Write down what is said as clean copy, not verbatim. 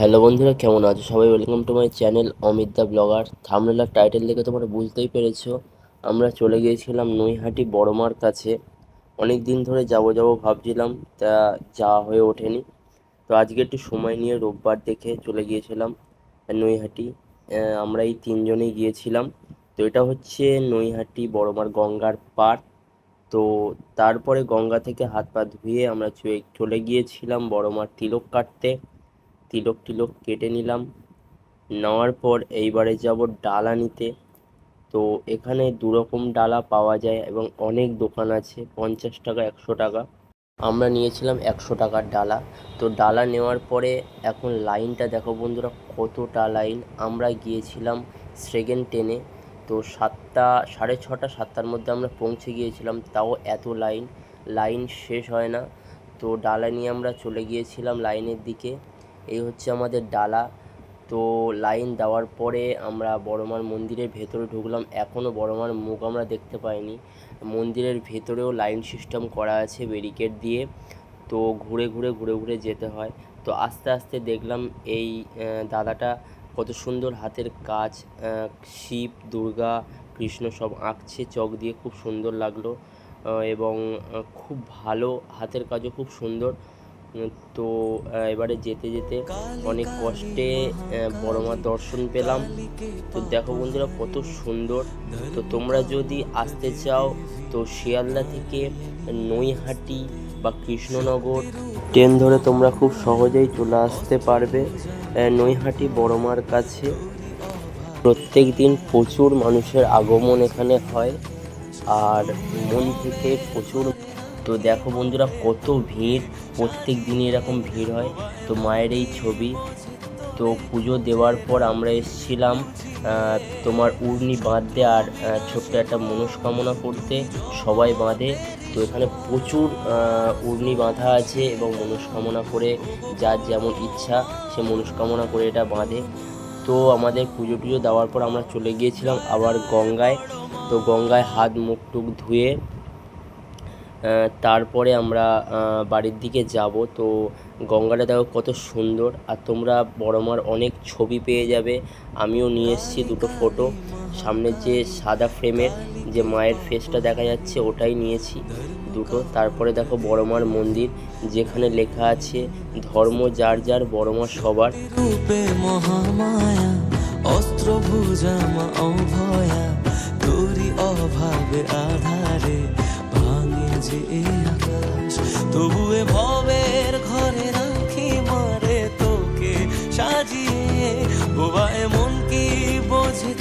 Hello বন্ধুরা, কেমন আছো সবাই? Welcome to my channel Amit the blogger. Thumbnail আর টাইটেল দেখে তোমরা বুঝতেই পেরেছো আমরা চলে গিয়েছিলাম নৈহাটি বড়মার কাছে। অনেক দিন ধরে যাব ভাবছিলাম, তা যাওয়া হয়ে ওঠেনি। তো আজকে একটু সময় নিয়ে রোববার দেখে চলে গিয়েছিলাম নৈহাটি। আমরা এই তিনজনেই গিয়েছিলাম। তো এটা হচ্ছে নৈহাটি বড়মার গঙ্গার পাড়। তো তারপরে গঙ্গা থেকে হাত পা ধুয়ে আমরা চলে গিয়েছিলাম বড়মার তিলক কাটতে। তিলক টিলক কেটে নিলাম। নেওয়ার পর এইবারে যাব ডালা নিতে। তো এখানে দুরকম ডালা পাওয়া যায় এবং অনেক দোকান আছে, 50 টাকা 100 টাকা। আমরা নিয়েছিলাম 100 টাকার ডালা। তো ডালা নেওয়ার পরে এখন লাইনটা দেখো বন্ধুরা, কতটা লাইন। আমরা গিয়েছিলাম সেকেন্ড ট্রেনে। তো 7টা, 6:30, 7টার মধ্যে আমরা পৌঁছে গিয়েছিলাম, তাও এত লাইন। লাইন শেষ হয় না। তো ডালা নিয়ে আমরা চলে গিয়েছিলাম লাইনের দিকে। এই হচ্ছে আমাদের ডালা। তো লাইন দেওয়ার পরে আমরা বড়মার মন্দিরের ভেতরে ঢুকলাম। এখনও বড়মার মুখ আমরা দেখতে পাইনি। মন্দিরের ভেতরেও লাইন সিস্টেম করা আছে ব্যারিকেড দিয়ে। তো ঘুরে ঘুরে যেতে হয়। তো আস্তে আস্তে দেখলাম এই দাদাটা কত সুন্দর হাতের কাজ, শিব, দুর্গা, কৃষ্ণ সব আঁকছে চক দিয়ে, খুব সুন্দর লাগলো। এবং খুব ভালো, হাতের কাজও খুব সুন্দর। তো এবারে যেতে যেতে অনেক কষ্টে বড়মার দর্শন পেলাম। তো দেখো বন্ধুরা কত সুন্দর। তো তোমরা যদি আসতে চাও তো শিয়ালদা থেকে নৈহাটি বা কৃষ্ণনগর ট্রেন ধরে তোমরা খুব সহজেই চলে আসতে পারবে নৈহাটি বড়মার কাছে। প্রত্যেক দিন প্রচুর মানুষের আগমন এখানে হয়, আর মন থেকে প্রচুর। তো দেখো বন্ধুরা কত ভিড়, প্রত্যেক দিনই এরকম ভিড় হয়। তো মায়ের এই ছবি। তো পুজো দেওয়ার পর আমরা এসেছিলাম তোমার উর্নি বাঁধতে, আর ছোট্ট একটা মনস্কামনা করতে। সবাই বাঁধে। তো এখানে প্রচুর উর্নি বাঁধা আছে এবং মনস্কামনা করে যার যেমন ইচ্ছা সে মনস্কামনা করে এটা বাঁধে। তো আমাদের পুজো টুজো দেওয়ার পর আমরা চলে গিয়েছিলাম আবার গঙ্গায়। তো গঙ্গায় হাত মুখ টুক ধুয়ে তারপরে আমরা বাড়ির দিকে যাব। তো গঙ্গাটা দেখো কত সুন্দর, আর তোমরা বড়মার অনেক ছবি পেয়ে যাবে। আমিও নিয়ে এসেছি দুটো ফটো। সামনের যে সাদা ফ্রেমের যে মায়ের ফেসটা দেখা যাচ্ছে ওটাই নিয়েছি দুটো। তারপরে দেখো বড়মার মন্দির, যেখানে লেখা আছে ধর্ম যার যার, বড়মা সবার। অস্ত্র ভুজা মা অভয়া, তোরি অভাবে আধারে ভাঙে যে আকাশ, তবুয়ে ভবের ঘরে রাখি মারে তোকে সাজিয়ে। বোবা এমন কি বোঝে